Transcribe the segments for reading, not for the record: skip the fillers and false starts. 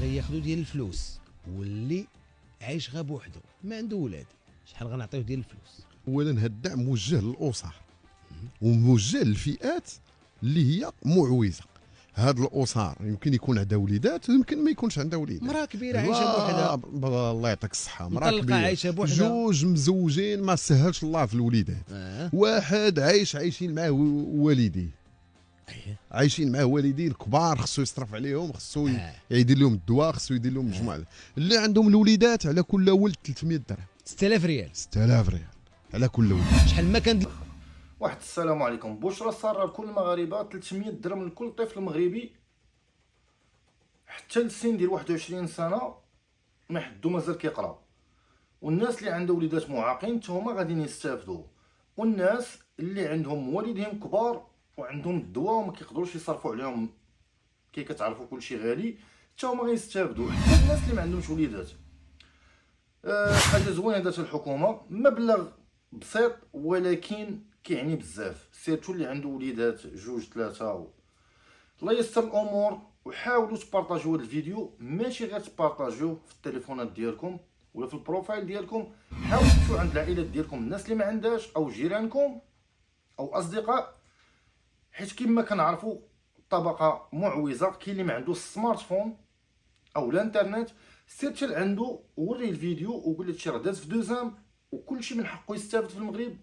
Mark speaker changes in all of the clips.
Speaker 1: غياخدو ديال الفلوس واللي عايش غير بوحدو ما عنده ولاد، شحال غنعطيو ديال الفلوس؟
Speaker 2: اولا هذا الدعم موجه للاسر وموجه للفئات اللي هي معوزه. هاد الاسر يمكن يكون عندها وليدات ويمكن ما يكونش عندها وليدات.
Speaker 1: مراه كبيره عايشه بوحدها،
Speaker 2: الله يعطيك الصحه، مراه
Speaker 1: مطلقه
Speaker 2: كبيره
Speaker 1: عايشه بوحدها،
Speaker 2: جوج مزوجين ما سهلش الله في الوليدات. واحد عايشين معاه والديه، عايشين معاه والديه الكبار، خصو يصرف عليهم، خصو يدير لهم الدواء، خصو يدير لهم مجموعه. اللي عندهم الوليدات على كل ولد 300 درهم،
Speaker 1: 6000 ريال،
Speaker 2: 6000 ريال على كل ولد.
Speaker 1: شحال ما كان
Speaker 3: واحد السلام عليكم. بشرى ساره لكل المغاربه، 300 درهم لكل طفل مغربي حتى للسن ديال 21 سنه ما حدو مازال كيقرا. والناس اللي عندها وليدات معاقين حتى هما غاديين يستافدوا، والناس اللي عندهم والديهم كبار وعندهم الدواء وما كيقدروش يصرفوا عليهم كي كتعرفوا كلشي غالي حتى هما غيستافدوا. حتى الناس اللي ما عندهمش وليدات حاجه زوينه دارت الحكومه، مبلغ بسيط ولكن كيعني بزاف، سيرتو اللي عنده وليدات جوج ثلاثه. الله يسر الامور، وحاولوا تبارطاجيو هذا الفيديو، ماشي غير تبارطاجيوه في التليفونات ديالكم ولا في البروفايل ديالكم، حاولوا تمشيو عند العائلات ديالكم، الناس اللي ما عندهاش او جيرانكم او اصدقاء، حيت كما كنعرفوا طبقه معوزه. كاين اللي ما عندوش السمارت فون او الانترنت، سير حتى عنده وريه الفيديو وقول له راه داز في دوزام وكلشي من حقه يستافد في المغرب،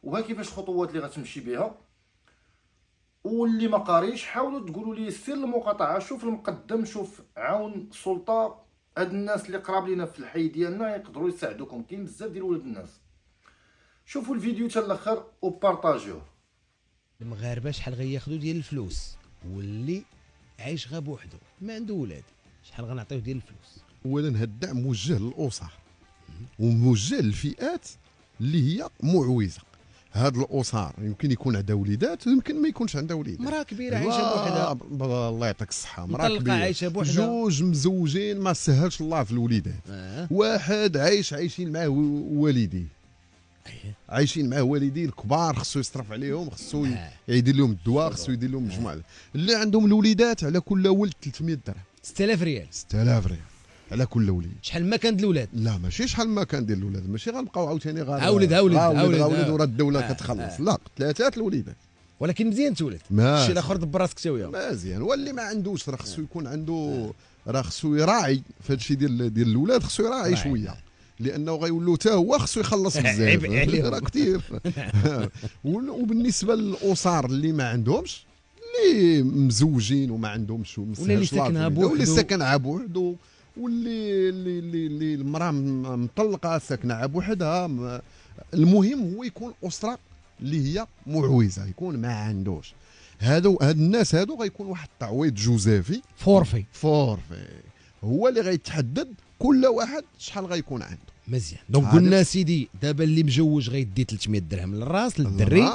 Speaker 3: وها كيفاش الخطوات اللي غتمشي بها. واللي ما قاريش حاولوا تقولوا لي سير المقاطعه، شوف المقدم، شوف عاون سلطه، هاد الناس اللي قراب لينا في الحي ديالنا يقدروا يساعدوكم، كاين بزاف ديال ولاد الناس. شوفوا الفيديو حتى الاخر وبارطاجيوه.
Speaker 1: المغاربه شحال غياخدو ديال الفلوس واللي عايش غير بوحدو ما عنده ولاد، شحال غنعطيو ديال الفلوس؟
Speaker 2: اولا هذا الدعم موجه للاسر وموجه للفئات اللي هي معوزه. هاد الاسر يمكن يكون عندها وليدات ويمكن ما يكونش عندها وليدات.
Speaker 1: مراه كبيره عايشه بوحدها،
Speaker 2: الله يعطيك الصحه، مراه
Speaker 1: مطلقه
Speaker 2: كبيره
Speaker 1: عايشه بوحدها،
Speaker 2: جوج مزوجين ما سهلش الله في الوليدات. واحد عايشين معاه والديه، عايشين معاه والديه الكبار، خصو يصرف عليهم، خصو يدير لهم الدواء، خصو يدير لهم مجموعه. اللي عندهم الوليدات على كل ولد 300 درهم،
Speaker 1: 6000 ريال،
Speaker 2: 6000 ريال على كل وليد.
Speaker 1: شحال ما كان الاولاد؟
Speaker 2: لا ماشي شحال ما كان ديال الاولاد، ماشي غنبقاو عاوتاني
Speaker 1: عاولد
Speaker 2: ورا الدوله كتخلص. لا، ثلاثه الوليدات،
Speaker 1: ولكن مزيان تولد. الشيء الاخر دبر راسك تا وياه
Speaker 2: مزيان. واللي ما عندوش راه خصو يكون عنده، راه خصو يراعي في هذا الشيء ديال الاولاد، خصو يراعي شويه، لانه غيولوا حتى هو خصو يخلص بزاف راه كثير. وبالنسبه للاسر اللي ما عندهمش، اللي مزوجين وما عندهمش
Speaker 1: ولا اللي ساكنها بوحدو،
Speaker 2: واللي ساكنها بوحدو، واللي المراه مطلقه ساكنه بوحدها، المهم هو يكون اسره اللي هي معوزه، يكون ما عندوش. هاد الناس هادو غيكون واحد التعويض جوزافي فورفي هو اللي غيتحدد كل واحد شحال غيكون عنده.
Speaker 1: مزيان. دونك قلنا سيدي دابا اللي مجوج غيدي 300 درهم للراس للدري،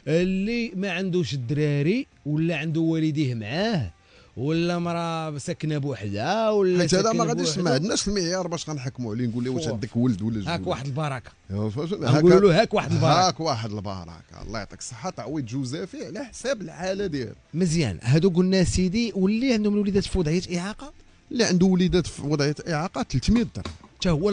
Speaker 1: اللي ما عندوش الدراري ولا عنده والديه معاه ولا مراه ساكنه بوحدها ولا
Speaker 2: حيت هذا ما غاديش، ما عندناش المعيار باش غنحكموا عليه نقول له واش عندك ولد ولا جوج.
Speaker 1: هاك واحد البركه، نقولوا له هاك واحد
Speaker 2: البركه، الله يعطيك الصحه، تعويض جوزافي على حساب الحاله ديالو.
Speaker 1: مزيان. هادو قلنا سيدي واللي عندهم الوليدات في وضعيه اعاقه،
Speaker 2: اللي عنده وليدات في وضعيه اعاقه 300 درهم
Speaker 1: حتى هو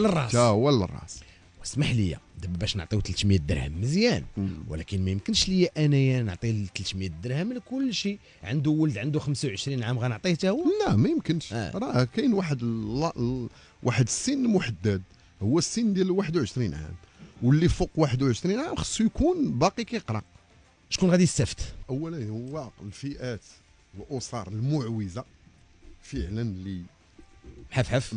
Speaker 1: للراس. واسمح لي دابا باش نعطيو 300 درهم مزيان، ولكن ما يمكنش ليا انايا نعطي 300 درهم لكل شيء. عنده ولد عنده 25 عام غنعطيه حتى هو؟
Speaker 2: لا ما يمكنش. راه كاين واحد السن محدد، هو السن ديال 21 عام، واللي فوق 21 عام خصو يكون باقي كيقرا.
Speaker 1: شكون غادي يستافد؟
Speaker 2: اولا هو الفئات الاسر المعوزه فعلا، اللي محفحف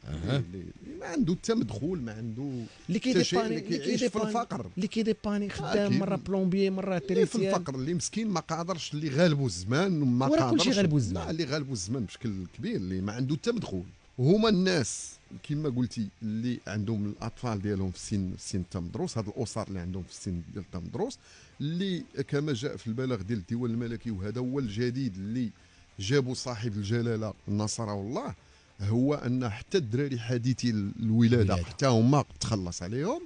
Speaker 2: اللي ما عنده حتى مدخول، ما عنده
Speaker 1: اللي كيعيش في الفقر، اللي كيديباني خدام مره بلومبيي مره تريسيان،
Speaker 2: في الفقر، اللي مسكين ما قادرش، اللي غالبو الزمان وما قادرش،
Speaker 1: كلشي غالبو الزمان.
Speaker 2: لا، اللي غالبو الزمان بشكل كبير، اللي ما عنده حتى مدخول. هما الناس كما قلتي اللي عندهم الاطفال ديالهم في سن التمدروس، هاد الاسر اللي عندهم في السن ديال التمدروس، اللي كما جاء في البلاغ ديال الديوان الملكي، وهذا هو الجديد اللي جابوا صاحب الجلاله نصره الله، هو ان حتى الدراري حديثي الولاده حتى هما تخلص عليهم،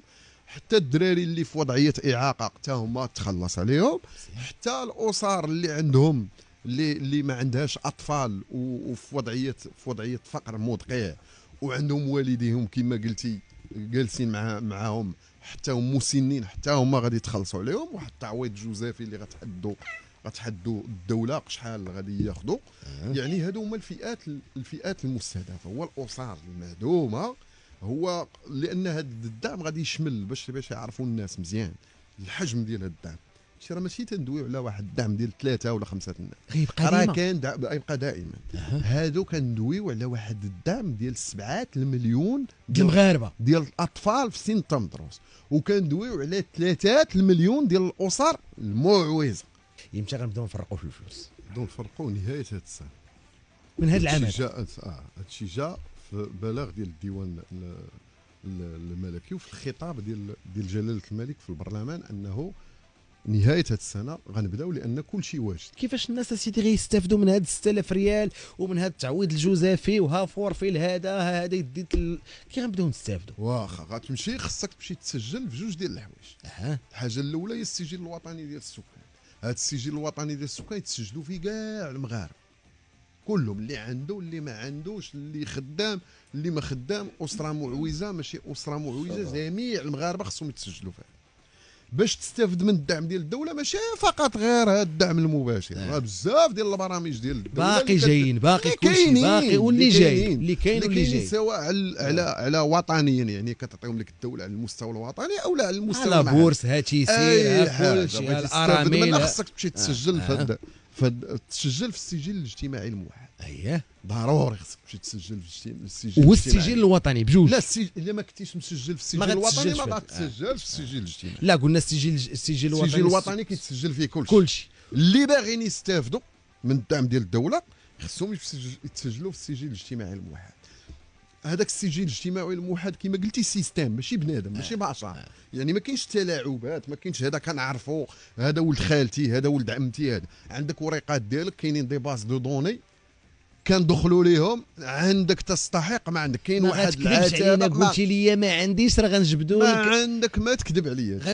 Speaker 2: حتى الدراري اللي في وضعيه اعاقه حتى هما تخلص عليهم، حتى الاسر اللي عندهم اللي ما عندهاش اطفال وفي وضعيه فقر مدقع، وعندهم والديهم كما قلتي جالسين معاهم حتى هم مسنين، حتى هما غادي يتخلصوا عليهم، واحد التعويض جوزافي اللي غتحدوا الدوله شحال غادي ياخذوا. يعني هادو هما الفئات المستهدفه، هو الاسر المهدومه. هو لان هذا الدعم غادي يشمل باش يعرفوا الناس مزيان الحجم ديال هذا الدعم. شي راه ماشي تندويو على واحد الدعم ديال 3 ولا 5 الناس،
Speaker 1: غيبقى
Speaker 2: راه كان يبقى دائما. هادو كندويو على واحد الدعم ديال 7 المليون
Speaker 1: ديال المغاربه
Speaker 2: ديال الاطفال في سن التمدرس، وكندويو على 3 المليون ديال الاسر المعوزه.
Speaker 1: يمشي غنبداو نفرقوا في الفلوس،
Speaker 2: نبداو نفرقوا نهايه هذا السنه
Speaker 1: من هذا العام.
Speaker 2: هادشي جاء في بلاغ ديال الديوان الملكي وفي الخطاب ديال جلاله الملك في البرلمان انه نهايه هذه السنه غنبداو، لان كل شيء واجد.
Speaker 1: كيفاش الناس اسيدي غيستافدوا من هاد 6000 ريال ومن هاد التعويض الجوزافي وها فورفي هذا يديت كي غنبداو نستافدوا؟
Speaker 2: واخا غتمشي خصك تمشي تسجل في جوج ديال الحوايج. الحاجه الاولى هي السجل الوطني ديال السكان. هذا السجل الوطني ديال السكان يتسجلوا فيه كاع المغاربه كلهم، اللي عنده اللي ما عندوش، اللي خدام اللي ما خدام، اسره معوزه ماشي اسره معوزه، جميع المغاربه خصهم يتسجلوا فيها باش تستافد من الدعم ديال الدوله. ماشي فقط غير هذا الدعم المباشر، راه بزاف ديال البرامج ديال الدوله
Speaker 1: باقي جايين، باقي كلشي باقي، واللي جاي اللي كاين واللي جاي،
Speaker 2: سواء على وطنيا، يعني كتعطيهم لك الدوله على المستوى الوطني او لا على المستوى
Speaker 1: على بورس هاتي سير كلشي الارامل.
Speaker 2: خصك تمشي تسجل تسجل في السجل الاجتماعي الموحد.
Speaker 1: اييه
Speaker 2: ضروري خصك تمشي تسجل في السجل
Speaker 1: والسجل الوطني بجوج.
Speaker 2: لا الا ما كنتيش مسجل في السجل الوطني ما غاتسجلش في السجل الاجتماعي.
Speaker 1: لا قلنا السجل
Speaker 2: الوطني كيتسجل فيه كلشي. اللي باغيين يستافدوا من الدعم ديال الدوله خصهم يتسجلوا في السجل الاجتماعي الموحد. هذاك السجل الاجتماعي الموحد كما قلتي سيستم، ماشي بنادم، ماشي بشر. يعني ما كاينش تلاعبات، ما كاينش هذا كنعرفوا هذا ولد خالتي، هذا ولد عمتي، هذا عندك وريقات ديالك، كاينين دي باز دو دوني كندخلوا ليهم، عندك تستحق ما عندك. كاين واحد
Speaker 1: العتاب قلتي لي ما عنديش راه غنجبدوا لك،
Speaker 2: ما عندك ما تكذب عليا.